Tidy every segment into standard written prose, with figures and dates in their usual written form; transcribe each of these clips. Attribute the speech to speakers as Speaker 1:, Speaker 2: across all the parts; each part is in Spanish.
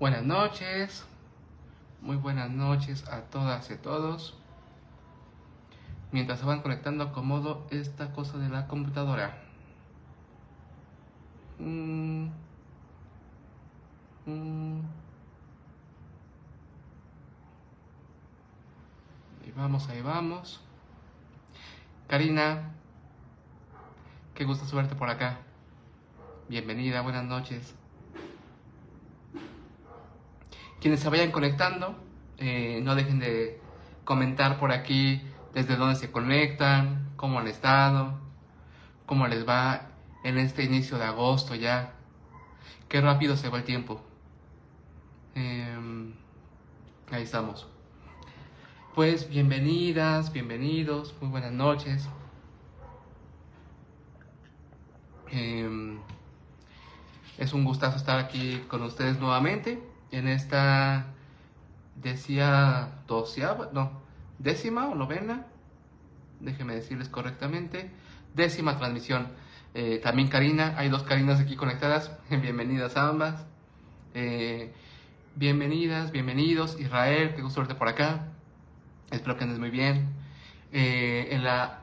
Speaker 1: Buenas noches, muy buenas noches a todas y a todos. Mientras se van conectando, acomodo esta cosa de la computadora. Ahí vamos, ahí vamos. Karina, qué gusto verte por acá. Bienvenida, buenas noches. Quienes se vayan conectando, no dejen de comentar por aquí desde dónde se conectan, cómo han estado, cómo les va en este inicio de agosto ya. Qué rápido se va el tiempo. Ahí estamos. Pues bienvenidas, bienvenidos, muy buenas noches. Es un gustazo estar aquí con ustedes nuevamente en esta décima o novena, déjenme decirles correctamente, décima transmisión. También Karina, hay dos Karinas aquí conectadas, bienvenidas a ambas. Bienvenidas, bienvenidos. Israel, qué gusto verte por acá, espero que andes muy bien. En la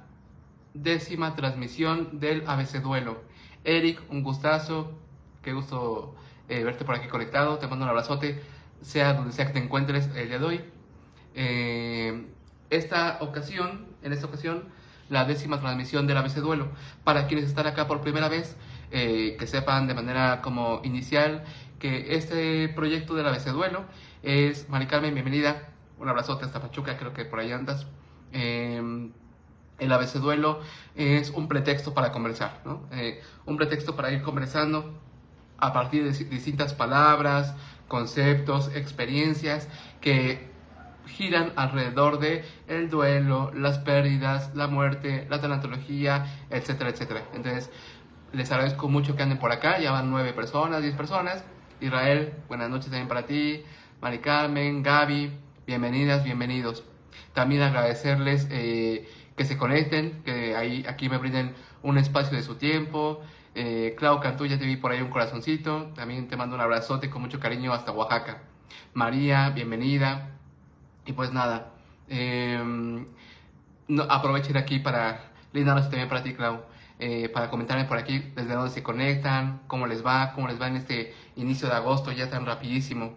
Speaker 1: décima transmisión del ABC Duelo. Eric, un gustazo, qué gusto verte por aquí conectado, te mando un abrazote, sea donde sea que te encuentres el día de hoy. En esta ocasión, la décima transmisión del ABC Duelo. Para quienes están acá por primera vez, que sepan de manera como inicial que este proyecto del ABC Duelo es, Mari Carmen, bienvenida, un abrazote hasta Pachuca, creo que por ahí andas. El ABC Duelo es un pretexto para conversar, ¿no? Un pretexto para ir conversando a partir de distintas palabras, conceptos, experiencias que giran alrededor de el duelo, las pérdidas, la muerte, la tanatología, etcétera, etcétera. Entonces, les agradezco mucho que anden por acá, ya van 9 personas, 10 personas. Israel, buenas noches también para ti. Mari Carmen, Gaby, bienvenidas, bienvenidos. También agradecerles que se conecten, que aquí me brinden un espacio de su tiempo. Clau Cantú, ya te vi por ahí un corazoncito. También te mando un abrazote con mucho cariño hasta Oaxaca. María, bienvenida. Y pues nada, aprovechen aquí para brindarnos también para ti, Clau, para comentarme por aquí desde dónde se conectan, cómo les va en este inicio de agosto ya tan rapidísimo.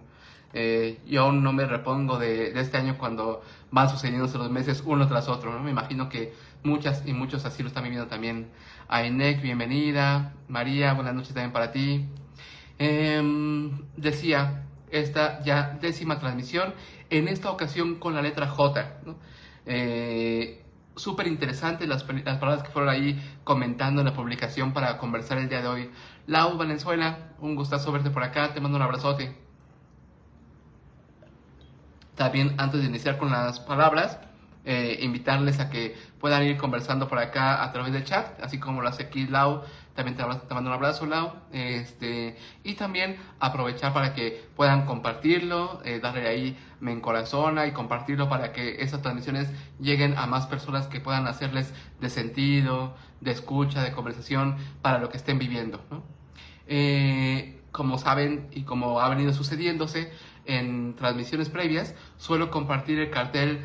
Speaker 1: Yo aún no me repongo de este año cuando van sucediendo los meses uno tras otro, ¿no? Me imagino que muchas y muchos así lo están viviendo también. Ainek, bienvenida. María, buenas noches también para ti. Decía, esta ya décima transmisión, en esta ocasión con la letra J, ¿no? Súper interesante las palabras que fueron ahí comentando en la publicación para conversar el día de hoy. Lau Valenzuela, un gustazo verte por acá, te mando un abrazote. También antes de iniciar con las palabras, invitarles a que puedan ir conversando por acá a través del chat, así como lo hace aquí Lau. También te mando un abrazo, Lau. Y también aprovechar para que puedan compartirlo, darle ahí me encorazona y compartirlo para que esas transmisiones lleguen a más personas que puedan hacerles de sentido, de escucha, de conversación para lo que estén viviendo, ¿no? Como saben y como ha venido sucediéndose en transmisiones previas, suelo compartir el cartel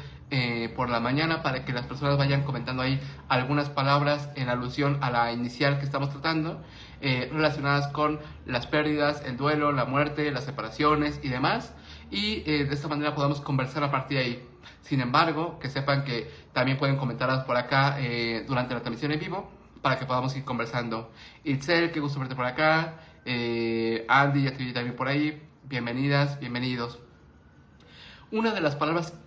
Speaker 1: por la mañana para que las personas vayan comentando ahí algunas palabras en alusión a la inicial que estamos tratando, relacionadas con las pérdidas, el duelo, la muerte, las separaciones y demás, y de esta manera podamos conversar a partir de ahí. Sin embargo, que sepan que también pueden comentarlas por acá durante la transmisión en vivo para que podamos ir conversando. Itzel, qué gusto verte por acá. Andy, ya te vi también por ahí. Bienvenidas, bienvenidos. Una de las palabras,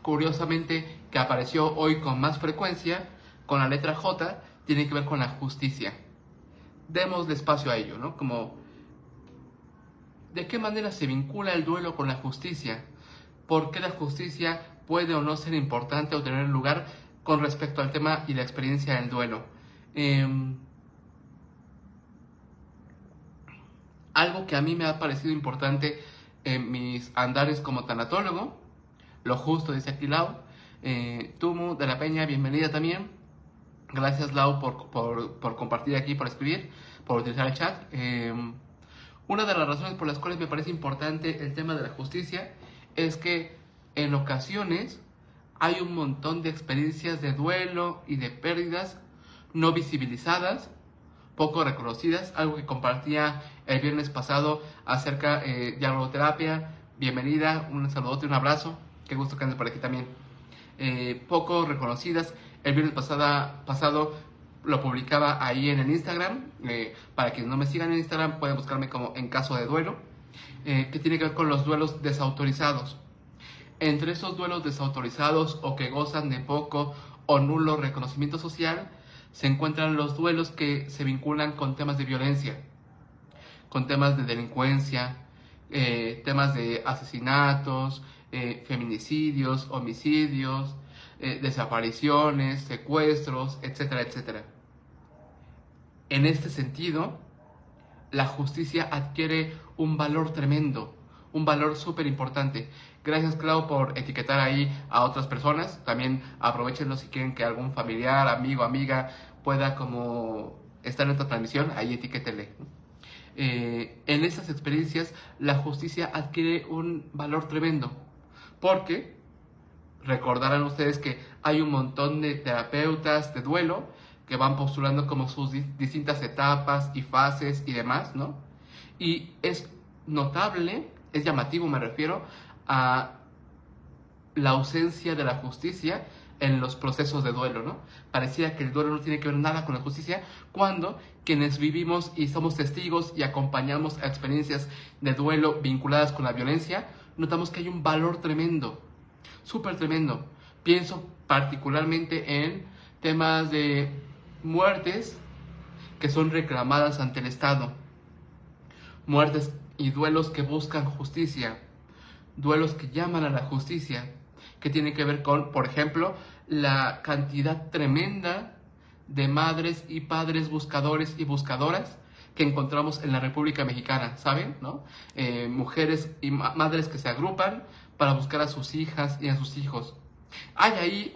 Speaker 1: curiosamente, que apareció hoy con más frecuencia, con la letra J, tiene que ver con la justicia. Demos espacio a ello, ¿no? Como, ¿de qué manera se vincula el duelo con la justicia? ¿Por qué la justicia puede o no ser importante o tener lugar con respecto al tema y la experiencia del duelo? Algo que a mí me ha parecido importante en mis andares como tanatólogo, lo justo, dice aquí Lau. Tumu de la Peña, bienvenida también. Gracias, Lau, por compartir aquí, por escribir, por utilizar el chat. Una de las razones por las cuales me parece importante el tema de la justicia es que en ocasiones hay un montón de experiencias de duelo y de pérdidas no visibilizadas, poco reconocidas, algo que compartía el viernes pasado acerca de agroterapia. Bienvenida, un saludote, un abrazo, qué gusto que andes por aquí también. Poco reconocidas, el viernes pasado lo publicaba ahí en el Instagram. Para quienes no me sigan en Instagram pueden buscarme como En Caso de Duelo, que tiene que ver con los duelos desautorizados. Entre esos duelos desautorizados o que gozan de poco o nulo reconocimiento social, se encuentran los duelos que se vinculan con temas de violencia, con temas de delincuencia, temas de asesinatos, feminicidios, homicidios, desapariciones, secuestros, etcétera, etcétera. En este sentido, la justicia adquiere un valor tremendo, un valor súper importante. Gracias, Clau, por etiquetar ahí a otras personas. También aprovechenlo si quieren que algún familiar, amigo, amiga pueda como estar en esta transmisión, ahí etiquétenle. En esas experiencias la justicia adquiere un valor tremendo, porque recordarán ustedes que hay un montón de terapeutas de duelo que van postulando como sus distintas etapas y fases y demás, ¿no? Y es notable, es llamativo, me refiero a la ausencia de la justicia en los procesos de duelo, ¿no? Parecía que el duelo no tiene que ver nada con la justicia, cuando quienes vivimos y somos testigos y acompañamos a experiencias de duelo vinculadas con la violencia, notamos que hay un valor tremendo, súper tremendo. Pienso particularmente en temas de muertes que son reclamadas ante el Estado, muertes y duelos que buscan justicia, duelos que llaman a la justicia, que tienen que ver con, por ejemplo, la cantidad tremenda de madres y padres buscadores y buscadoras que encontramos en la República Mexicana, ¿saben? ¿No? Mujeres y madres que se agrupan para buscar a sus hijas y a sus hijos. Hay ahí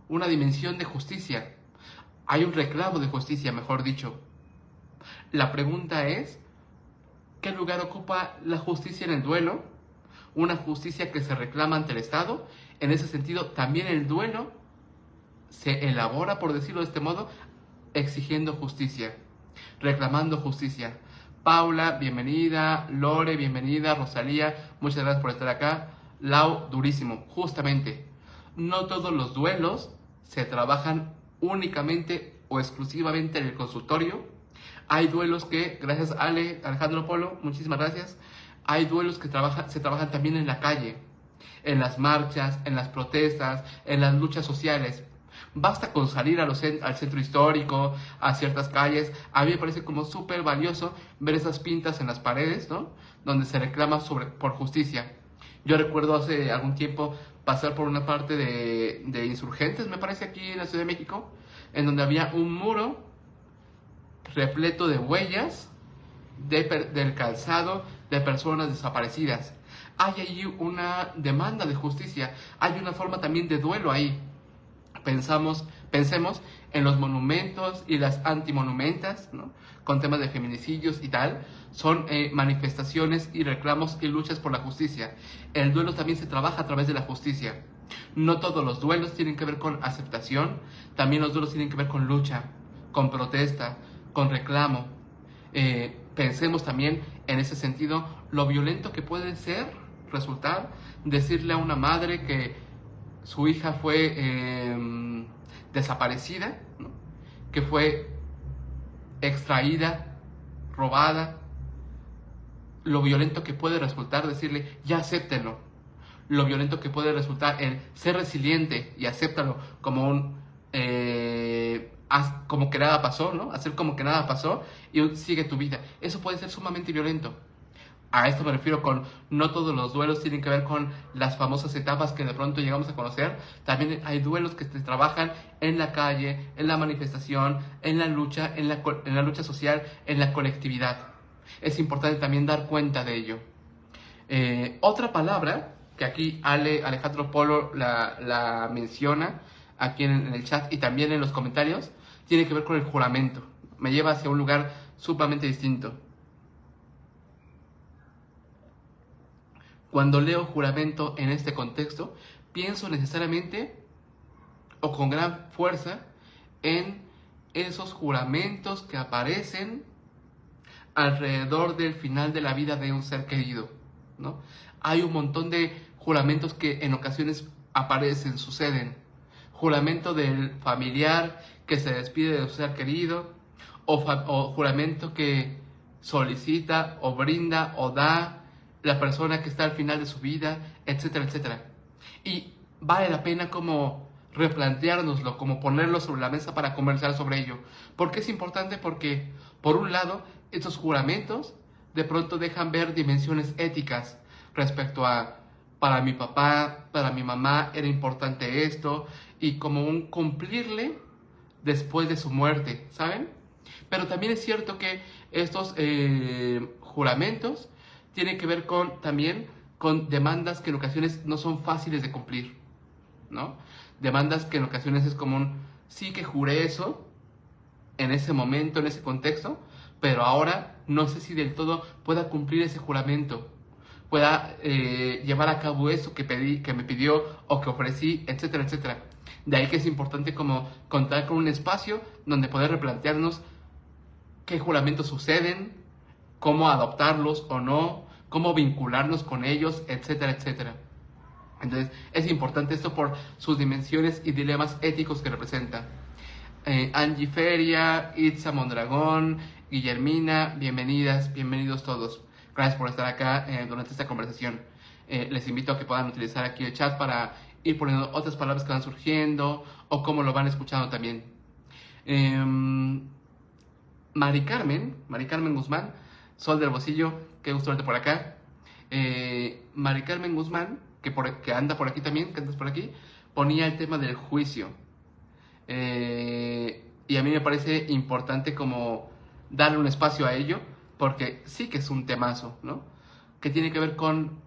Speaker 1: una dimensión de justicia, hay un reclamo de justicia, mejor dicho. La pregunta es, ¿qué lugar ocupa la justicia en el duelo? Una justicia que se reclama ante el Estado. En ese sentido, también el duelo se elabora, por decirlo de este modo, exigiendo justicia, reclamando justicia. Paula, bienvenida. Lore, bienvenida. Rosalía, muchas gracias por estar acá. Lau, durísimo. Justamente, no todos los duelos se trabajan únicamente o exclusivamente en el consultorio. Hay duelos que, gracias Alejandro Polo, muchísimas gracias. Hay duelos que se trabajan también en la calle, en las marchas, en las protestas, en las luchas sociales. Basta con salir al centro histórico, a ciertas calles. A mí me parece como súper valioso ver esas pintas en las paredes, ¿no? Donde se reclama por justicia. Yo recuerdo hace algún tiempo pasar por una parte de Insurgentes, me parece, aquí en la Ciudad de México, en donde había un muro repleto de huellas del calzado de personas desaparecidas. Hay ahí una demanda de justicia, hay una forma también de duelo ahí. Pensemos en los monumentos y las antimonumentas, ¿no? Con temas de feminicidios y tal. Son manifestaciones y reclamos y luchas por la justicia. El duelo también se trabaja a través de la justicia. No todos los duelos tienen que ver con aceptación, también los duelos tienen que ver con lucha, con protesta, con reclamo. Pensemos también en ese sentido lo violento que puede resultar decirle a una madre que su hija fue desaparecida, ¿no? Que fue extraída, robada. Lo violento que puede resultar decirle, ya acéptenlo. Lo violento que puede resultar el ser resiliente y acéptalo como como que nada pasó, ¿no? Hacer como que nada pasó y sigue tu vida. Eso puede ser sumamente violento. A esto me refiero con no todos los duelos tienen que ver con las famosas etapas que de pronto llegamos a conocer. También hay duelos que se trabajan en la calle, en la manifestación, en la lucha, en la lucha social, en la colectividad. Es importante también dar cuenta de ello. Otra palabra que aquí Alejandro Polo la menciona aquí en el chat y también en los comentarios, tiene que ver con el juramento. Me lleva hacia un lugar sumamente distinto. Cuando leo juramento en este contexto, pienso necesariamente o con gran fuerza en esos juramentos que aparecen alrededor del final de la vida de un ser querido, ¿no? Hay un montón de juramentos que en ocasiones aparecen, suceden. Juramento del familiar que se despide de su ser querido, o juramento que solicita o brinda o da la persona que está al final de su vida, etcétera, etcétera. Y vale la pena como replanteárnoslo, como ponerlo sobre la mesa para conversar sobre ello. ¿Por qué es importante? Porque, por un lado, estos juramentos de pronto dejan ver dimensiones éticas respecto a, para mi papá, para mi mamá era importante esto, y como un cumplirle después de su muerte, ¿saben? Pero también es cierto que estos juramentos tienen que ver también con demandas que en ocasiones no son fáciles de cumplir, ¿no? Demandas que en ocasiones es como sí que juré eso en ese momento, en ese contexto, pero ahora no sé si del todo pueda cumplir ese juramento, pueda llevar a cabo eso que pedí, que me pidió o que ofrecí, etcétera, etcétera. De ahí que es importante como contar con un espacio donde poder replantearnos qué juramentos suceden, cómo adoptarlos o no, cómo vincularnos con ellos, etcétera, etcétera. Entonces es importante esto por sus dimensiones y dilemas éticos que representa. Angie Feria, Itza Mondragón, Guillermina, bienvenidas, bienvenidos todos. Gracias por estar acá durante esta conversación. Les invito a que puedan utilizar aquí el chat para ir poniendo otras palabras que van surgiendo o cómo lo van escuchando también. Mari Carmen Guzmán, Sol del Bocillo, qué gusto verte por acá. Mari Carmen Guzmán, que anda por aquí también, que andas por aquí, ponía el tema del juicio. Y a mí me parece importante como darle un espacio a ello, porque sí que es un temazo, ¿no? Que tiene que ver con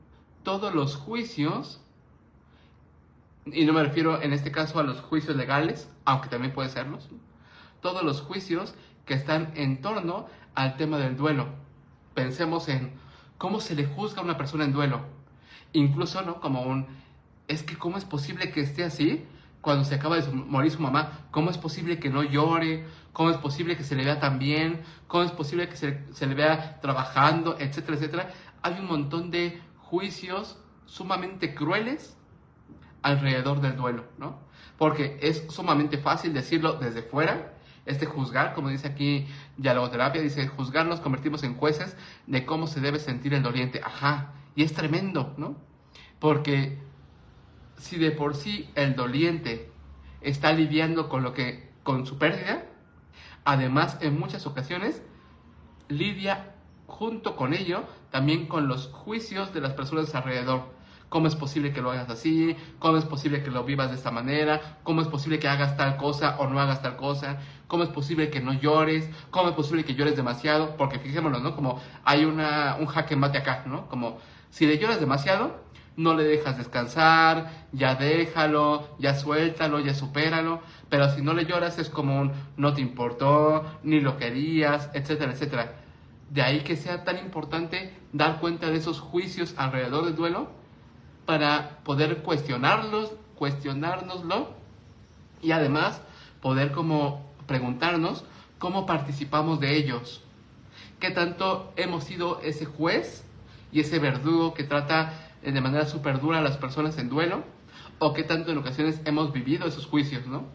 Speaker 1: todos los juicios, y no me refiero en este caso a los juicios legales, aunque también puede serlos, ¿no? Todos los juicios que están en torno al tema del duelo. Pensemos en cómo se le juzga a una persona en duelo. Incluso, ¿no? Como es que ¿cómo es posible que esté así cuando se acaba de morir su mamá? ¿Cómo es posible que no llore? ¿Cómo es posible que se le vea tan bien? ¿Cómo es posible que se le vea trabajando? Etcétera, etcétera. Hay un montón de juicios sumamente crueles alrededor del duelo, ¿no? Porque es sumamente fácil decirlo desde fuera. Juzgar, como dice aquí Dialogoterapia, dice, juzgar nos convertimos en jueces de cómo se debe sentir el doliente. Ajá, y es tremendo, ¿no? Porque si de por sí el doliente está lidiando con su pérdida, además en muchas ocasiones lidia junto con ello también con los juicios de las personas alrededor. ¿Cómo es posible que lo hagas así? ¿Cómo es posible que lo vivas de esta manera? ¿Cómo es posible que hagas tal cosa o no hagas tal cosa? ¿Cómo es posible que no llores? ¿Cómo es posible que llores demasiado? Porque fijémonos, ¿no? Como hay un jaque mate acá, ¿no? Como si le lloras demasiado, no le dejas descansar, ya déjalo, ya suéltalo, ya supéralo. Pero si no le lloras es como no te importó, ni lo querías, etcétera, etcétera. De ahí que sea tan importante dar cuenta de esos juicios alrededor del duelo, para poder cuestionárnoslo y además poder como preguntarnos cómo participamos de ellos. ¿Qué tanto hemos sido ese juez y ese verdugo que trata de manera súper dura a las personas en duelo? ¿O qué tanto en ocasiones hemos vivido esos juicios, ¿no?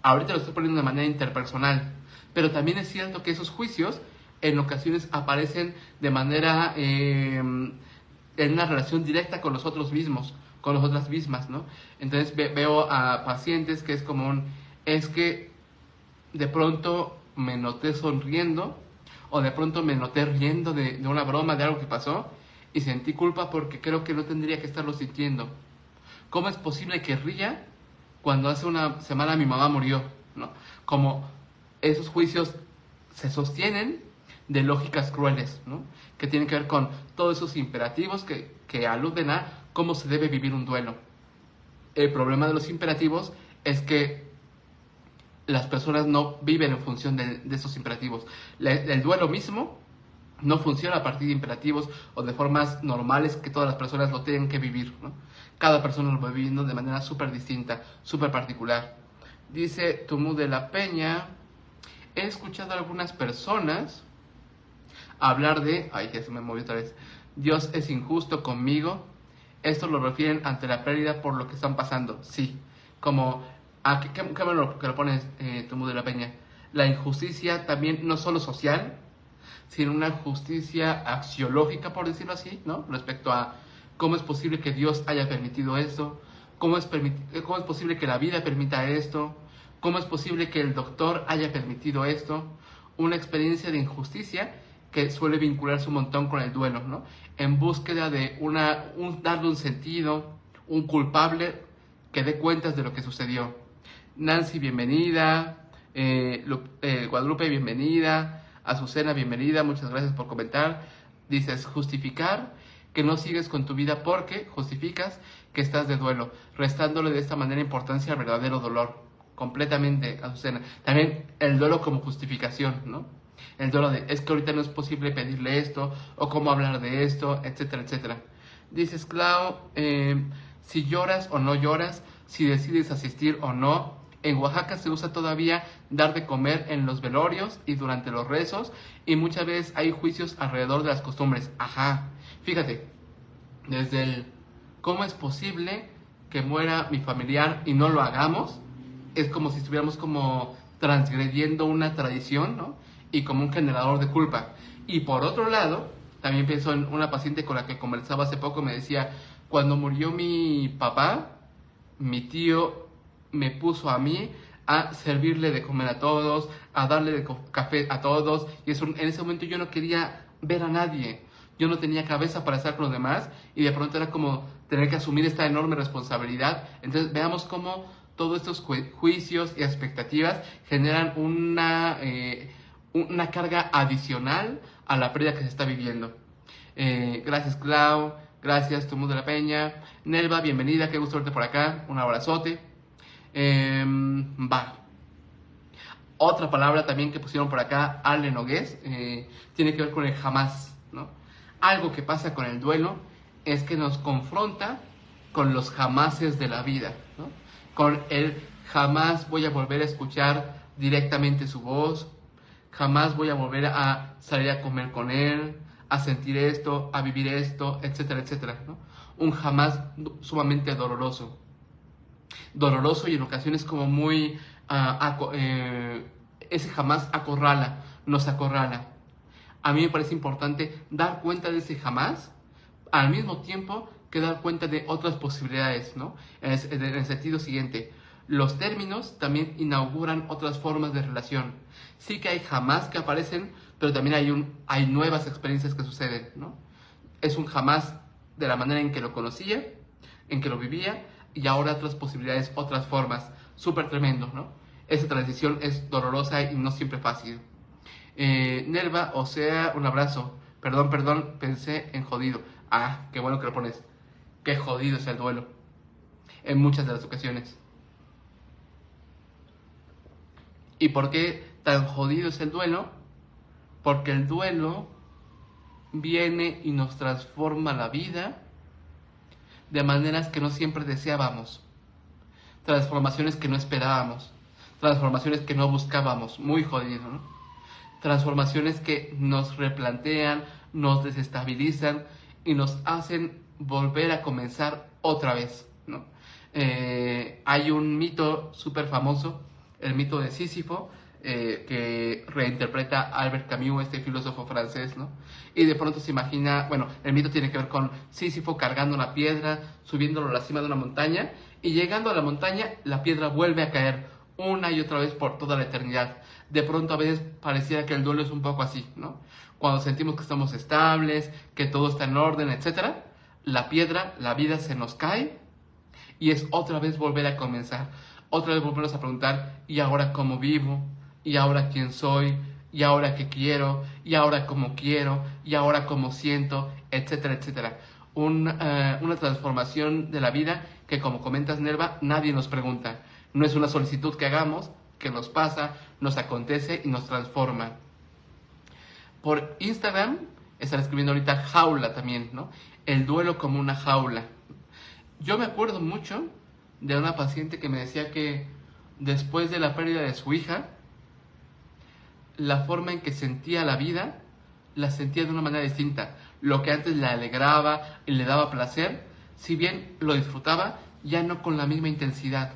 Speaker 1: Ahorita lo estoy poniendo de manera interpersonal, pero también es cierto que esos juicios en ocasiones aparecen de manera en una relación directa con nosotros mismos, con nosotras mismas, ¿no? Entonces veo a pacientes que es como es que de pronto me noté sonriendo o de pronto me noté riendo de una broma, de algo que pasó y sentí culpa porque creo que no tendría que estarlo sintiendo. ¿Cómo es posible que ría cuando hace una semana mi mamá murió, ¿no? Como esos juicios se sostienen de lógicas crueles, ¿no? Que tienen que ver con todos esos imperativos que aluden a cómo se debe vivir un duelo. El problema de los imperativos es que las personas no viven en función de esos imperativos. El duelo mismo no funciona a partir de imperativos o de formas normales que todas las personas lo tienen que vivir, ¿no? Cada persona lo va viviendo de manera súper distinta, súper particular. Dice Tumú de la Peña, he escuchado a algunas personas hablar de, ay, ya se me movió otra vez, Dios es injusto conmigo. Esto lo refieren ante la pérdida por lo que están pasando. Sí, como, ¿qué bueno que lo pones, Tumú de la Peña? La injusticia también, no solo social, sino una justicia axiológica, por decirlo así, ¿no? Respecto a cómo es posible que Dios haya permitido esto, cómo es posible que la vida permita esto, cómo es posible que el doctor haya permitido esto. Una experiencia de injusticia que suele vincularse un montón con el duelo, ¿no? En búsqueda de darle un sentido, un culpable que dé cuentas de lo que sucedió. Nancy, bienvenida. Guadalupe, bienvenida. Azucena, bienvenida, muchas gracias por comentar. Dices, justificar que no sigues con tu vida porque justificas que estás de duelo, restándole de esta manera importancia al verdadero dolor. Completamente, Azucena. También el duelo como justificación, ¿no? El duelo de, es que ahorita no es posible pedirle esto, o cómo hablar de esto, etcétera, etcétera. Dices, Clau, si lloras o no lloras, si decides asistir o no. En Oaxaca se usa todavía dar de comer en los velorios y durante los rezos, y muchas veces hay juicios alrededor de las costumbres. Ajá, fíjate, desde el cómo es posible que muera mi familiar y no lo hagamos, es como si estuviéramos como transgrediendo una tradición, ¿no? Y como un generador de culpa. Y por otro lado, también pienso en una paciente con la que conversaba hace poco, me decía, cuando murió mi papá, mi tío me puso a mí a servirle de comer a todos, a darle de café a todos, y en ese momento yo no quería ver a nadie, yo no tenía cabeza para estar con los demás, y de pronto era como tener que asumir esta enorme responsabilidad. Entonces veamos cómo todos estos juicios y expectativas generan una carga adicional a la pérdida que se está viviendo. Gracias, Clau, gracias, Tumú de la Peña. Nelva, bienvenida, qué gusto verte por acá, un abrazote. Va. Otra palabra también que pusieron por acá, Ale Nogués, tiene que ver con el jamás, ¿no? Algo que pasa con el duelo es que nos confronta con los jamases de la vida, ¿no? Con el jamás voy a volver a escuchar directamente su voz, jamás voy a volver a salir a comer con él, a sentir esto, a vivir esto, etcétera, etcétera, ¿no? Un jamás sumamente doloroso. Doloroso y en ocasiones como muy... ese jamás acorrala, nos acorrala. A mí me parece importante dar cuenta de ese jamás, al mismo tiempo que dar cuenta de otras posibilidades, ¿no? En el sentido siguiente, los términos también inauguran otras formas de relación. Sí que hay jamás que aparecen, pero también hay nuevas experiencias que suceden, ¿no? Es un jamás de la manera en que lo conocía, en que lo vivía, y ahora otras posibilidades, otras formas. Súper tremendo, ¿no? Esa transición es dolorosa y no siempre fácil. Nelva, o sea, un abrazo. Perdón, pensé en jodido. Ah, qué bueno que lo pones. Qué jodido es el duelo. En muchas de las ocasiones. ¿Y por qué tan jodido es el duelo? Porque el duelo viene y nos transforma la vida de maneras que no siempre deseábamos. Transformaciones que no esperábamos. Transformaciones que no buscábamos. Muy jodido, ¿no? Transformaciones que nos replantean, nos desestabilizan y nos hacen volver a comenzar otra vez, ¿no? Hay un mito súper famoso, el mito de Sísifo, que reinterpreta Albert Camus, este filósofo francés, ¿no? Y de pronto se imagina, bueno, el mito tiene que ver con Sísifo cargando una piedra, subiéndolo a la cima de una montaña, y llegando a la montaña, la piedra vuelve a caer una y otra vez por toda la eternidad. De pronto a veces pareciera que el duelo es un poco así, ¿no? Cuando sentimos que estamos estables, que todo está en orden, etcétera, la piedra, la vida se nos cae y es otra vez volver a comenzar. Otra vez volvernos a preguntar, ¿y ahora cómo vivo? ¿Y ahora quién soy? ¿Y ahora qué quiero? ¿Y ahora cómo quiero? ¿Y ahora cómo siento? Etcétera, etcétera. Una transformación de la vida que, como comentas, Nerva, nadie nos pregunta. No es una solicitud que hagamos, que nos pasa, nos acontece y nos transforma. Por Instagram están escribiendo ahorita jaula también, ¿no? El duelo como una jaula. Yo me acuerdo mucho de una paciente que me decía que después de la pérdida de su hija, la forma en que sentía la vida, la sentía de una manera distinta. Lo que antes le alegraba y le daba placer, si bien lo disfrutaba, ya no con la misma intensidad.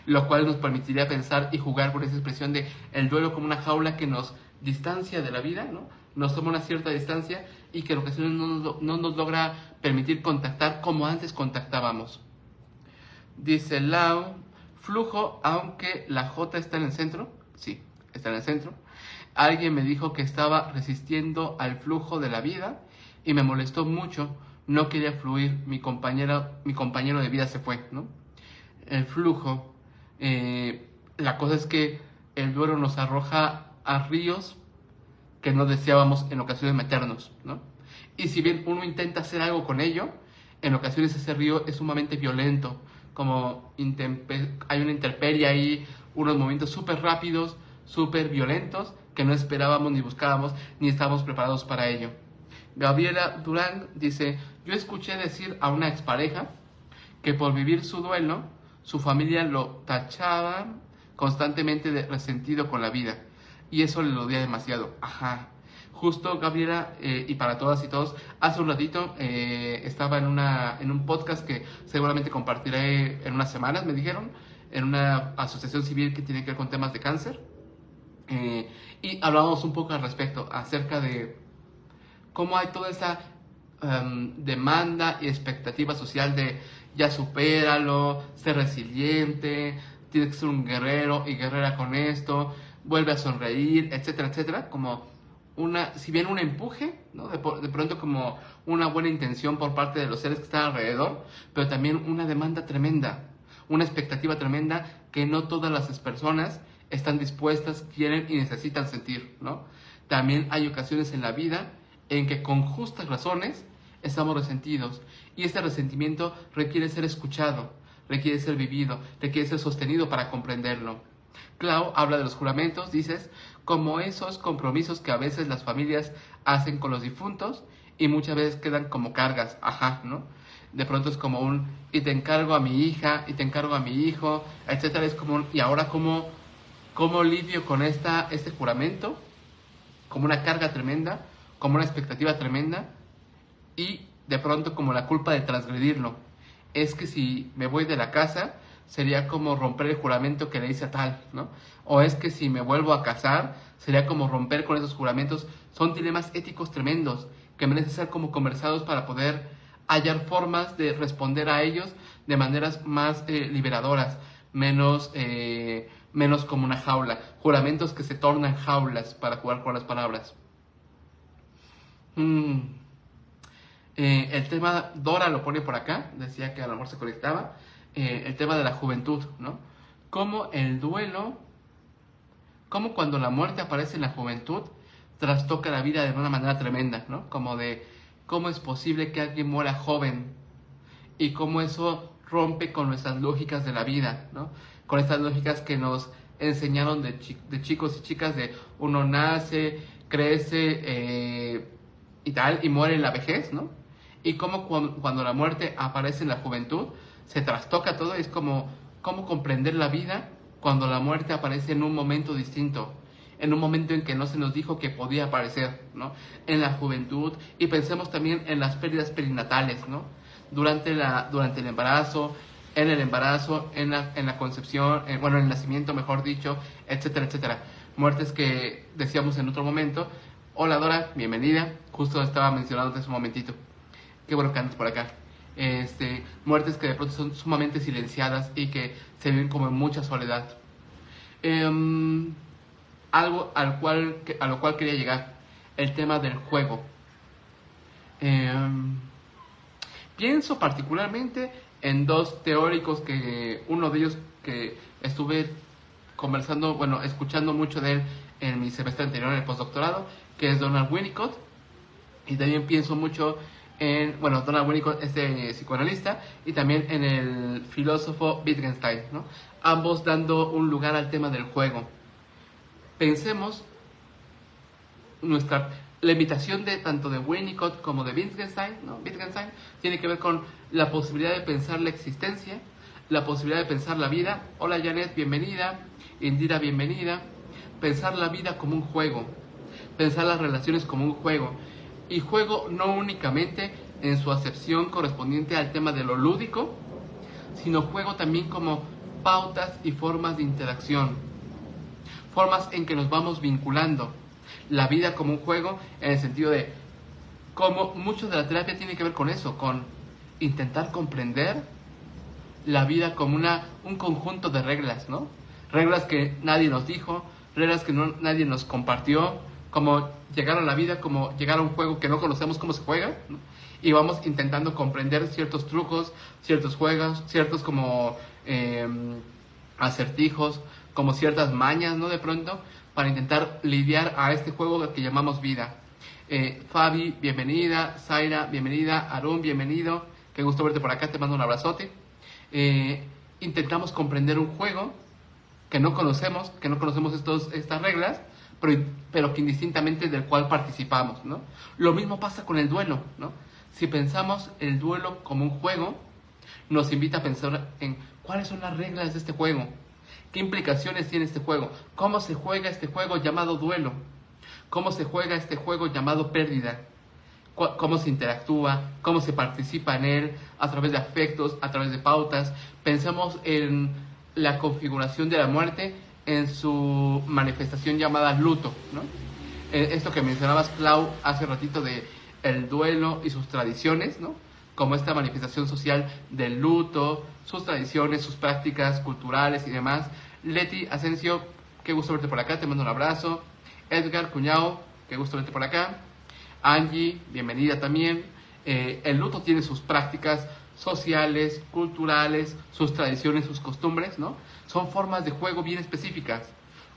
Speaker 1: Lo cual nos permitiría pensar y jugar con esa expresión de el duelo como una jaula que nos distancia de la vida, ¿no? Nos toma una cierta distancia y que en ocasiones no nos logra permitir contactar como antes contactábamos. Dice Lau, flujo, aunque la J está en el centro. Sí, está en el centro. Alguien me dijo que estaba resistiendo al flujo de la vida y me molestó mucho. No quería fluir. Mi compañero de vida se fue, ¿no? El flujo. La cosa es que el duelo nos arroja a ríos que no deseábamos en ocasiones meternos, ¿no? Y si bien uno intenta hacer algo con ello, en ocasiones ese río es sumamente violento, como hay una intemperie ahí, unos movimientos súper rápidos, súper violentos, que no esperábamos ni buscábamos, ni estábamos preparados para ello. Gabriela Durán dice, yo escuché decir a una expareja que por vivir su duelo, su familia lo tachaba constantemente de resentido con la vida. Y eso le dolía demasiado. Ajá. Justo, Gabriela, y para todas y todos, hace un ratito estaba en un podcast que seguramente compartiré en unas semanas, me dijeron, en una asociación civil que tiene que ver con temas de cáncer. Y hablábamos un poco al respecto, acerca de cómo hay toda esa demanda y expectativa social de ya supéralo, ser resiliente, tienes que ser un guerrero y guerrera con esto, vuelve a sonreír, etcétera, etcétera, como si bien un empuje, ¿no? De pronto como una buena intención por parte de los seres que están alrededor, pero también una demanda tremenda, una expectativa tremenda que no todas las personas están dispuestas, quieren y necesitan sentir, ¿no? También hay ocasiones en la vida en que con justas razones estamos resentidos y este resentimiento requiere ser escuchado, requiere ser vivido, requiere ser sostenido para comprenderlo. Clau habla de los juramentos, dices, como esos compromisos que a veces las familias hacen con los difuntos y muchas veces quedan como cargas, ajá, ¿no? De pronto es como y te encargo a mi hija, y te encargo a mi hijo, etcétera, es como y ahora cómo lidio con este juramento, como una carga tremenda, como una expectativa tremenda, y de pronto como la culpa de transgredirlo. Es que si me voy de la casa, sería como romper el juramento que le hice a tal, ¿no? O es que si me vuelvo a casar, sería como romper con esos juramentos. Son dilemas éticos tremendos que merecen ser como conversados para poder hallar formas de responder a ellos de maneras más liberadoras, menos como una jaula. Juramentos que se tornan jaulas para jugar con las palabras. El tema, Dora lo pone por acá, decía que a lo mejor se conectaba, el tema de la juventud, ¿no? Cómo el duelo, cómo cuando la muerte aparece en la juventud, trastoca la vida de una manera tremenda, ¿no? Como de cómo es posible que alguien muera joven y cómo eso rompe con nuestras lógicas de la vida, ¿no? Con estas lógicas que nos enseñaron de chicos y chicas de uno nace, crece y tal, y muere en la vejez, ¿no? Y cómo cuando la muerte aparece en la juventud, se trastoca todo, es como cómo comprender la vida cuando la muerte aparece en un momento distinto, en un momento en que no se nos dijo que podía aparecer, ¿no? En la juventud, y pensemos también en las pérdidas perinatales, ¿no? Durante el embarazo, en la concepción, en el nacimiento, mejor dicho, etcétera, etcétera. Muertes que decíamos en otro momento. Hola Dora, bienvenida. Justo estaba mencionando hace un momentito. Qué bueno que andas por acá. Muertes que de pronto son sumamente silenciadas y que se viven como en mucha soledad. Algo a lo cual quería llegar, el tema del juego. Pienso particularmente en dos teóricos que uno de ellos que estuve conversando, escuchando mucho de él en mi semestre anterior en el postdoctorado, que es Donald Winnicott, y también pienso mucho Donald Winnicott es psicoanalista, y también en el filósofo Wittgenstein, ¿no? Ambos dando un lugar al tema del juego. Pensemos La invitación de tanto de Winnicott como de Wittgenstein, ¿no? Wittgenstein tiene que ver con la posibilidad de pensar la existencia, la posibilidad de pensar la vida. Hola Janet, bienvenida. Indira, bienvenida. Pensar la vida como un juego, pensar las relaciones como un juego. Y juego no únicamente en su acepción correspondiente al tema de lo lúdico, sino juego también como pautas y formas de interacción, formas en que nos vamos vinculando. La vida como un juego en el sentido de cómo mucho de la terapia tiene que ver con eso, con intentar comprender la vida como un conjunto de reglas, ¿no? Reglas que nadie nos dijo, reglas que nadie nos compartió, como llegar a la vida, como llegar a un juego que no conocemos cómo se juega, ¿no? Y vamos intentando comprender ciertos trucos, ciertos juegos, ciertos como acertijos, como ciertas mañas, ¿no? De pronto, para intentar lidiar a este juego que llamamos vida. Fabi, bienvenida. Zaira, bienvenida. Arun, bienvenido. Qué gusto verte por acá, te mando un abrazote. Intentamos comprender un juego que no conocemos estas reglas, pero que indistintamente del cual participamos, ¿no? Lo mismo pasa con el duelo, ¿no? Si pensamos el duelo como un juego, nos invita a pensar en cuáles son las reglas de este juego, qué implicaciones tiene este juego, cómo se juega este juego llamado duelo, cómo se juega este juego llamado pérdida, cómo se interactúa, cómo se participa en él, a través de afectos, a través de pautas. Pensamos en la configuración de la muerte en su manifestación llamada luto, ¿no? Esto que mencionabas, Clau, hace ratito de el duelo y sus tradiciones, ¿no? Como esta manifestación social del luto, sus tradiciones, sus prácticas culturales y demás. Leti Asensio, qué gusto verte por acá, te mando un abrazo. Edgar Cuñao, qué gusto verte por acá. Angie, bienvenida también. El luto tiene sus prácticas sociales, culturales, sus tradiciones, sus costumbres, ¿no? Son formas de juego bien específicas.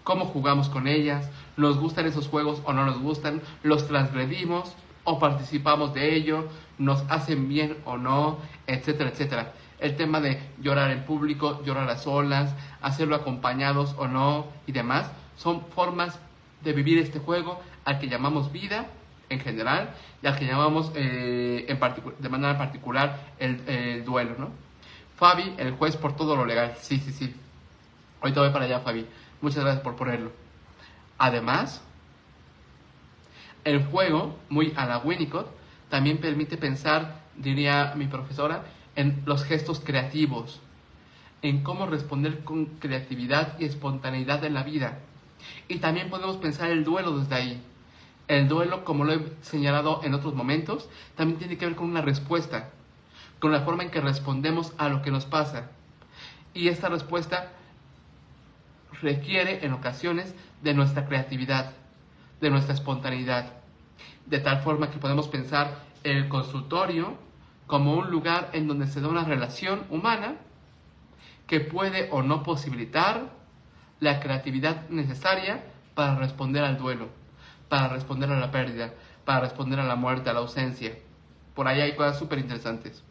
Speaker 1: Cómo jugamos con ellas, nos gustan esos juegos o no nos gustan, los transgredimos o participamos de ello, nos hacen bien o no, etcétera, etcétera. El tema de llorar en público, llorar a solas, hacerlo acompañados o no y demás, son formas de vivir este juego al que llamamos vida en general y al que llamamos de manera particular el duelo, ¿no? Fabi, el juez por todo lo legal. Sí, sí, sí. Ahorita voy para allá, Fabi. Muchas gracias por ponerlo. Además, el juego, muy a la Winnicott, también permite pensar, diría mi profesora, en los gestos creativos, en cómo responder con creatividad y espontaneidad en la vida. Y también podemos pensar el duelo desde ahí. El duelo, como lo he señalado en otros momentos, también tiene que ver con una respuesta, con la forma en que respondemos a lo que nos pasa. Y esta respuesta requiere en ocasiones de nuestra creatividad, de nuestra espontaneidad, de tal forma que podemos pensar el consultorio como un lugar en donde se da una relación humana que puede o no posibilitar la creatividad necesaria para responder al duelo, para responder a la pérdida, para responder a la muerte, a la ausencia. Por ahí hay cosas súper interesantes.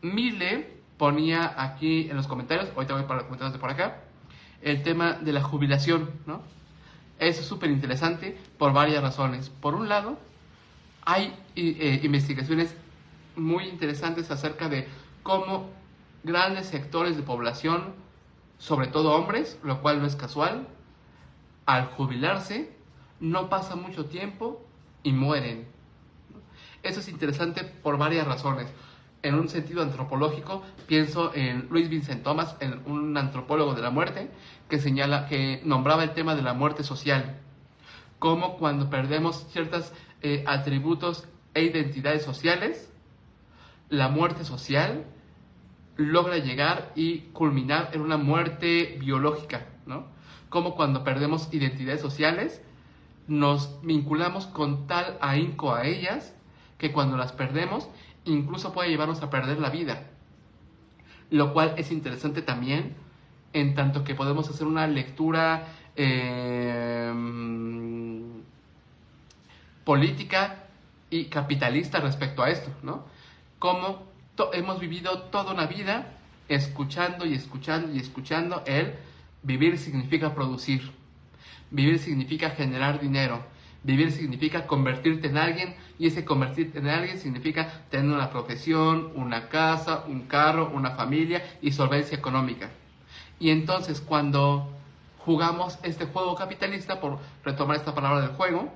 Speaker 1: Mile ponía aquí en los comentarios, ahorita voy para los comentarios de por acá, el tema de la jubilación, ¿no? Eso es súper interesante por varias razones. Por un lado, hay investigaciones muy interesantes acerca de cómo grandes sectores de población, sobre todo hombres, lo cual no es casual, al jubilarse no pasa mucho tiempo y mueren. Eso es interesante por varias razones. En un sentido antropológico, pienso en Louis Vincent Thomas, en un antropólogo de la muerte, que nombraba el tema de la muerte social. Como cuando perdemos ciertos atributos e identidades sociales, la muerte social logra llegar y culminar en una muerte biológica, ¿no? Como cuando perdemos identidades sociales, nos vinculamos con tal ahínco a ellas que cuando las perdemos, incluso puede llevarnos a perder la vida. Lo cual es interesante también, en tanto que podemos hacer una lectura política y capitalista respecto a esto, ¿no? Como hemos vivido toda una vida escuchando y escuchando y escuchando el vivir significa producir. Vivir significa generar dinero. Vivir significa convertirte en alguien, y ese convertirte en alguien significa tener una profesión, una casa, un carro, una familia y solvencia económica. Y entonces cuando jugamos este juego capitalista, por retomar esta palabra del juego,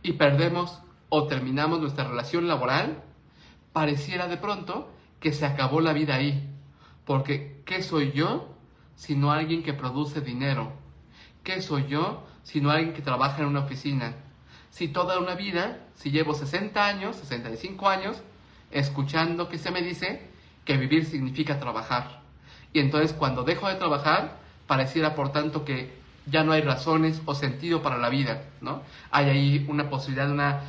Speaker 1: y perdemos o terminamos nuestra relación laboral, pareciera de pronto que se acabó la vida ahí. Porque ¿qué soy yo sino alguien que produce dinero? ¿Qué soy yo sino alguien que trabaja en una oficina? Si toda una vida, si llevo 60 años, 65 años, escuchando que se me dice que vivir significa trabajar. Y entonces cuando dejo de trabajar, pareciera por tanto que ya no hay razones o sentido para la vida, ¿no? Hay ahí una posibilidad de una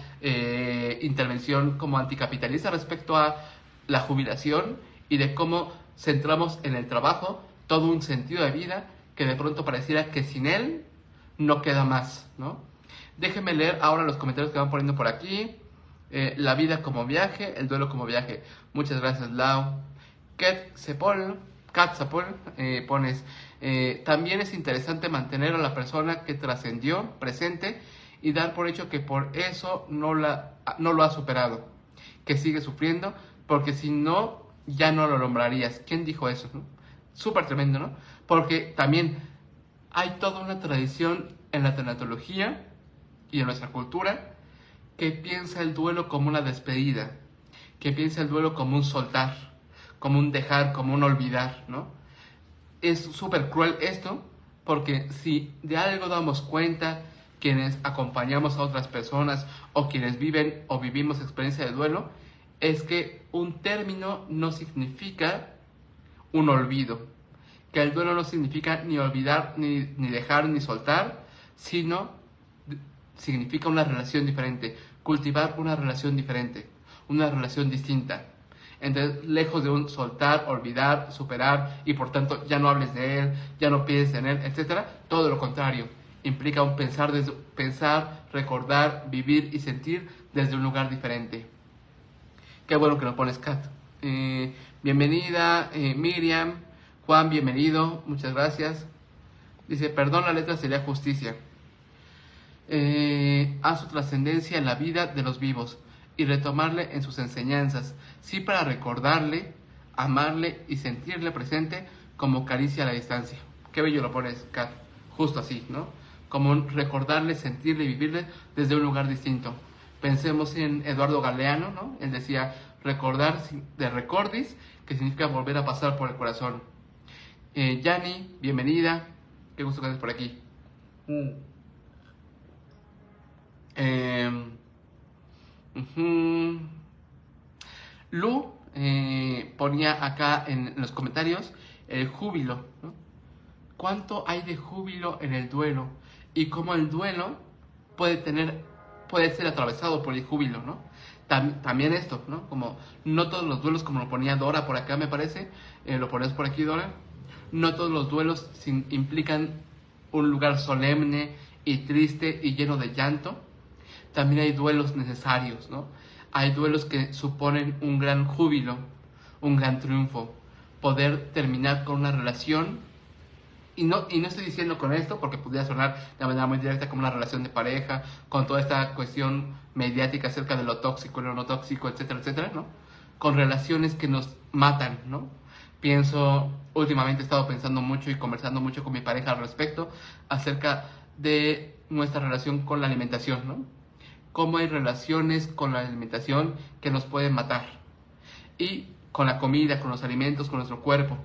Speaker 1: intervención como anticapitalista respecto a la jubilación y de cómo centramos en el trabajo todo un sentido de vida que de pronto pareciera que sin él no queda más, ¿no? Déjenme leer ahora los comentarios que van poniendo por aquí. La vida como viaje, el duelo como viaje. Muchas gracias, Lau. Kat Sapol, pones, también es interesante mantener a la persona que trascendió presente y dar por hecho que por eso no lo ha superado, que sigue sufriendo, porque si no, ya no lo nombrarías. ¿Quién dijo eso? ¿No? Súper tremendo, ¿no? Porque también hay toda una tradición en la tanatología y en nuestra cultura que piensa el duelo como una despedida, que piensa el duelo como un soltar, como un dejar, como un olvidar, ¿no? Es súper cruel esto, porque si de algo damos cuenta quienes acompañamos a otras personas o quienes viven o vivimos experiencia de duelo, es que un término no significa un olvido, que el duelo no significa ni olvidar, ni dejar, ni soltar, sino significa una relación diferente, cultivar una relación diferente, una relación distinta. Entonces, lejos de un soltar, olvidar, superar y por tanto ya no hables de él, ya no pienses en él, etc., todo lo contrario, implica un pensar, recordar, vivir y sentir desde un lugar diferente. Qué bueno que lo pones, Kat. Bienvenida, Miriam. Juan, bienvenido, muchas gracias. Dice, perdón, la letra sería justicia. A su trascendencia en la vida de los vivos y retomarle en sus enseñanzas, sí, para recordarle, amarle y sentirle presente como caricia a la distancia. Qué bello lo pones, Kat, justo así, ¿no? Como recordarle, sentirle y vivirle desde un lugar distinto. Pensemos en Eduardo Galeano, ¿no? Él decía, recordar de recordis, que significa volver a pasar por el corazón. Yani, bienvenida, qué gusto que estés por aquí. Lu ponía acá en los comentarios el júbilo, ¿no? ¿Cuánto hay de júbilo en el duelo? Y cómo el duelo puede ser atravesado por el júbilo, ¿no? También esto, ¿no? Como no todos los duelos, como lo ponía Dora por acá, me parece, lo pones por aquí, Dora, no todos los duelos implican un lugar solemne y triste y lleno de llanto. También hay duelos necesarios, ¿no? Hay duelos que suponen un gran júbilo, un gran triunfo, poder terminar con una relación. Y no estoy diciendo con esto porque pudiera sonar de manera muy directa como una relación de pareja, con toda esta cuestión mediática acerca de lo tóxico y lo no tóxico, etcétera, etcétera, ¿no? Con relaciones que nos matan, ¿no? Últimamente he estado pensando mucho y conversando mucho con mi pareja al respecto acerca de nuestra relación con la alimentación, ¿no? Cómo hay relaciones con la alimentación que nos pueden matar. Y con la comida, con los alimentos, con nuestro cuerpo.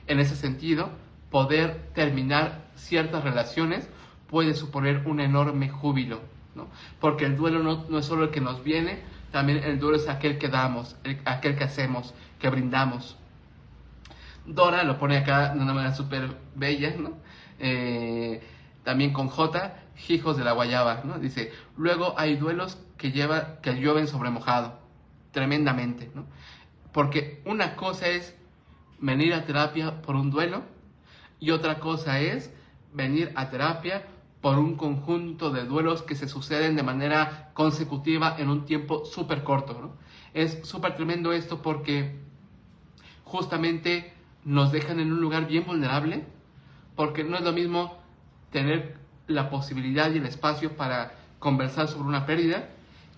Speaker 1: En ese sentido, poder terminar ciertas relaciones puede suponer un enorme júbilo, ¿no? Porque el duelo no es solo el que nos viene, también el duelo es aquel que damos, aquel que hacemos, que brindamos. Dora lo pone acá de una manera súper bella, ¿no? También con J, hijos de la guayaba, ¿no? Dice, luego hay duelos que llueven sobre mojado, tremendamente, ¿no? Porque una cosa es venir a terapia por un duelo y otra cosa es venir a terapia por un conjunto de duelos que se suceden de manera consecutiva en un tiempo súper corto, ¿no? Es súper tremendo esto porque justamente nos dejan en un lugar bien vulnerable, porque no es lo mismo tener la posibilidad y el espacio para conversar sobre una pérdida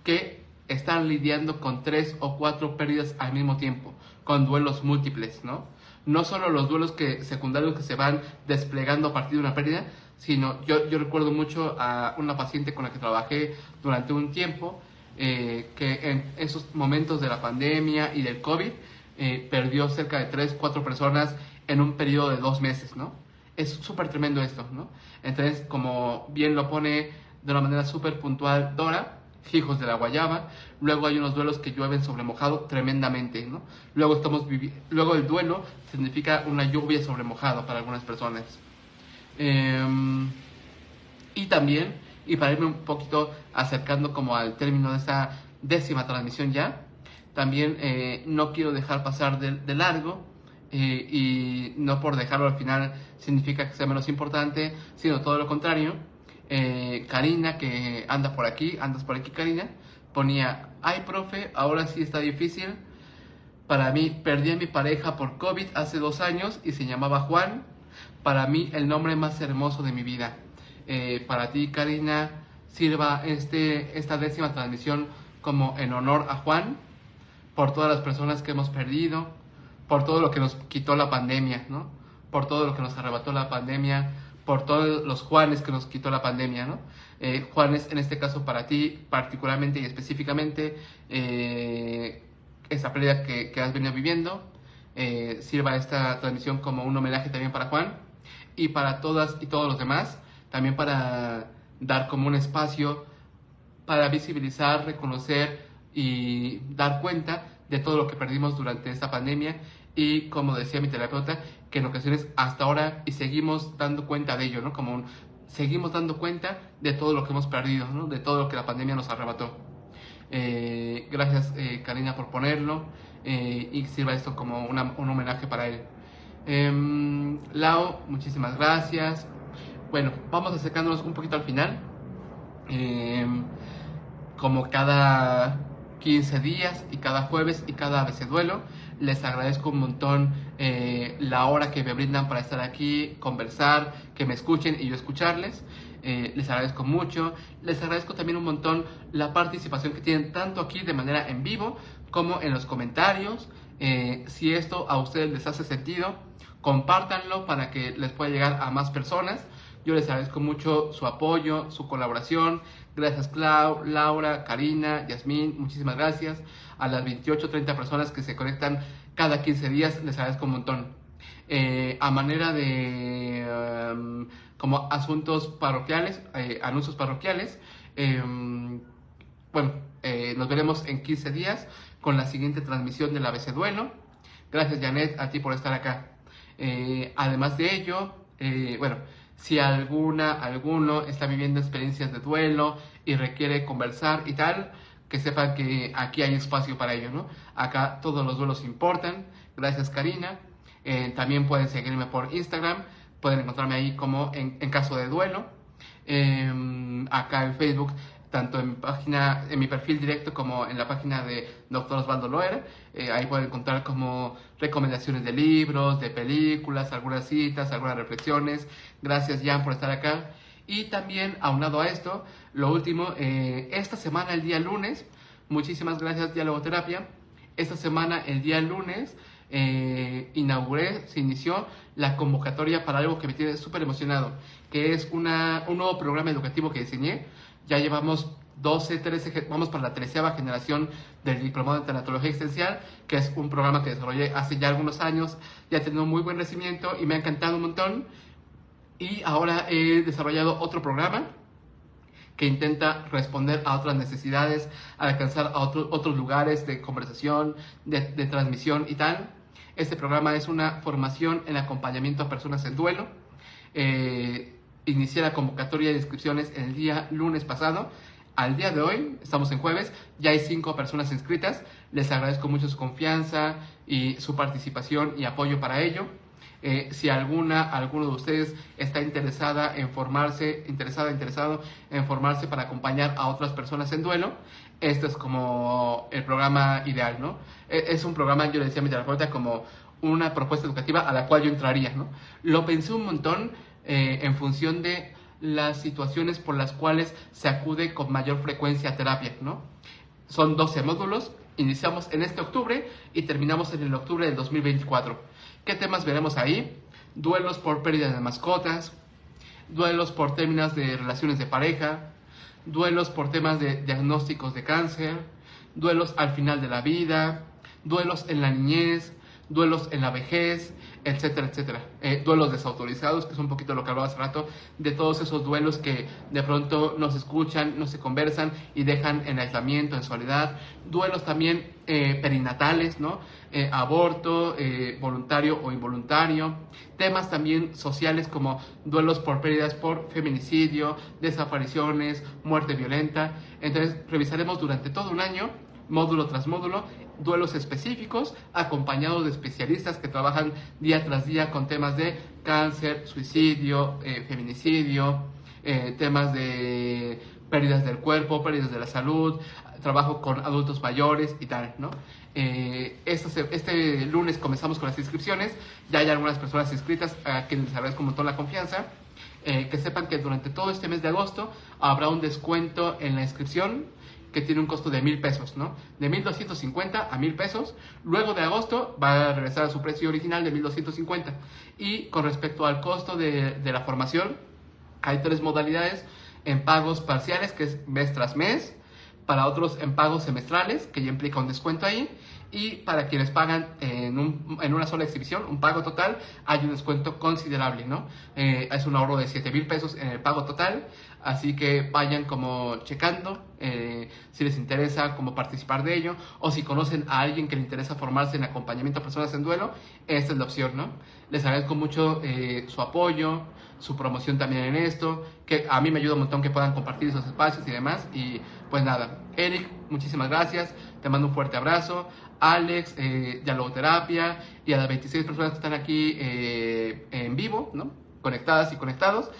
Speaker 1: que estar lidiando con 3 o 4 pérdidas al mismo tiempo, con duelos múltiples, ¿no? No solo los duelos secundarios que se van desplegando a partir de una pérdida, sino yo recuerdo mucho a una paciente con la que trabajé durante un tiempo, que en esos momentos de la pandemia y del COVID, perdió cerca de 3, 4 personas en un periodo de 2 meses, ¿no? Es súper tremendo esto, ¿no? Entonces, como bien lo pone de una manera súper puntual Dora, hijos de la guayaba, luego hay unos duelos que llueven sobre mojado tremendamente, ¿no? Luego el duelo significa una lluvia sobre mojado para algunas personas. Y también, y para irme un poquito acercando como al término de esta 10ª transmisión ya, también no quiero dejar pasar de largo, y no por dejarlo al final significa que sea menos importante, sino todo lo contrario. Karina, que andas por aquí, Karina, ponía: ay, profe, ahora sí está difícil. Para mí, perdí a mi pareja por COVID hace 2 años y se llamaba Juan. Para mí, el nombre más hermoso de mi vida. Para ti, Karina, sirva esta 10ª transmisión como en honor a Juan, por todas las personas que hemos perdido, por todo lo que nos quitó la pandemia, ¿no? Por todo lo que nos arrebató la pandemia, por todos los Juanes que nos quitó la pandemia, ¿no? Juanes, en este caso para ti particularmente y específicamente, esa pérdida que has venido viviendo, sirva esta transmisión como un homenaje también para Juan y para todas y todos los demás, también para dar como un espacio para visibilizar, reconocer y dar cuenta de todo lo que perdimos durante esta pandemia. Y como decía mi terapeuta, que en ocasiones hasta ahora y seguimos dando cuenta de ello, ¿no? Seguimos dando cuenta de todo lo que hemos perdido, ¿no? De todo lo que la pandemia nos arrebató. Gracias, Karina, por ponerlo, y sirva esto como un homenaje para él. Lau, muchísimas gracias. Bueno, vamos acercándonos un poquito al final. Como cada 15 días y cada jueves y cada vez duelo, les agradezco un montón la hora que me brindan para estar aquí, conversar, que me escuchen y yo escucharles. Les agradezco mucho. Les agradezco también un montón la participación que tienen tanto aquí de manera en vivo como en los comentarios. Si esto a ustedes les hace sentido, compártanlo para que les pueda llegar a más personas. Yo les agradezco mucho su apoyo, su colaboración. Gracias, Clau, Laura, Karina, Yasmín, muchísimas gracias. A las 28, 30 personas que se conectan cada 15 días, les agradezco un montón. A manera de como asuntos parroquiales, anuncios parroquiales, nos veremos en 15 días con la siguiente transmisión del ABC Duelo. Gracias, Janet, a ti por estar acá. Además de ello, si alguno está viviendo experiencias de duelo y requiere conversar y tal, que sepan que aquí hay espacio para ello, ¿no? Acá todos los duelos importan. Gracias, Karina. También pueden seguirme por Instagram. Pueden encontrarme ahí como en caso de duelo. Acá en Facebook, tanto en mi perfil directo como en la página de Dr. Osvaldo Loera. Ahí pueden encontrar como recomendaciones de libros, de películas, algunas citas, algunas reflexiones. Gracias, Jan, por estar acá. Y también, aunado a esto, lo último, esta semana, el día lunes, muchísimas gracias, Dialogoterapia. Esta semana, el día lunes, se inició la convocatoria para algo que me tiene súper emocionado, que es un nuevo programa educativo que diseñé. Ya llevamos 13, vamos para la 13ª generación del Diplomado en Tanatología Existencial, que es un programa que desarrollé hace ya algunos años, ya ha tenido muy buen recibimiento y me ha encantado un montón. Y ahora he desarrollado otro programa que intenta responder a otras necesidades, a alcanzar a otros lugares de conversación, de transmisión y tal. Este programa es una formación en acompañamiento a personas en duelo. Inicié la convocatoria de inscripciones el día lunes pasado. Al día de hoy, estamos en jueves, ya hay 5 personas inscritas. Les agradezco mucho su confianza y su participación y apoyo para ello. Si alguno de ustedes está interesado en formarse para acompañar a otras personas en duelo, este es como el programa ideal, ¿no? Es un programa, yo le decía a mi terapeuta, como una propuesta educativa a la cual yo entraría, ¿no? Lo pensé un montón en función de las situaciones por las cuales se acude con mayor frecuencia a terapia, ¿no? Son 12 módulos, iniciamos en este octubre y terminamos en el octubre del 2024. ¿Qué temas veremos ahí? Duelos por pérdida de mascotas, duelos por términos de relaciones de pareja, duelos por temas de diagnósticos de cáncer, duelos al final de la vida, duelos en la niñez, duelos en la vejez, etcétera, etcétera. Duelos desautorizados, que es un poquito lo que hablaba hace rato, de todos esos duelos que de pronto no se escuchan, no se conversan y dejan en aislamiento, en soledad. Duelos también perinatales, ¿no? Aborto, voluntario o involuntario. Temas también sociales como duelos por pérdidas por feminicidio, desapariciones, muerte violenta. Entonces revisaremos durante todo un año, módulo tras módulo, duelos específicos acompañados de especialistas que trabajan día tras día con temas de cáncer, suicidio, feminicidio, temas de pérdidas del cuerpo, pérdidas de la salud, trabajo con adultos mayores y tal, ¿no? Este lunes comenzamos con las inscripciones, ya hay algunas personas inscritas a quienes les agradezco un montón la confianza. Que sepan que durante todo este mes de agosto habrá un descuento en la inscripción que tiene un costo de 1,000 pesos, ¿no? De 1,250 a 1,000 pesos. Luego de agosto va a regresar a su precio original de 1,250. Y con respecto al costo de la formación, hay 3 modalidades en pagos parciales, que es mes tras mes, para otros en pagos semestrales, que ya implica un descuento ahí, y para quienes pagan en una sola exhibición, un pago total, hay un descuento considerable, ¿no? Es un ahorro de 7,000 pesos en el pago total, así que vayan como checando si les interesa cómo participar de ello, o si conocen a alguien que le interesa formarse en acompañamiento a personas en duelo, esta es la opción, ¿no? Les agradezco mucho su apoyo, su promoción también en esto, que a mí me ayuda un montón que puedan compartir esos espacios y demás. Y pues nada, Eric, muchísimas gracias, te mando un fuerte abrazo. Alex, Dialogoterapia, y a las 26 personas que están aquí en vivo, ¿no? Conectadas y conectados.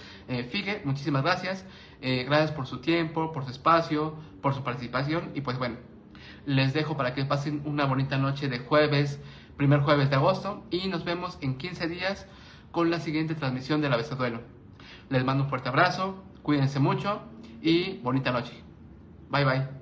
Speaker 1: Figue, muchísimas gracias. Gracias por su tiempo, por su espacio, por su participación. Y pues bueno, les dejo para que pasen una bonita noche de jueves, primer jueves de agosto. Y nos vemos en 15 días con la siguiente transmisión de La Duelo. Les mando un fuerte abrazo, cuídense mucho y bonita noche. Bye bye.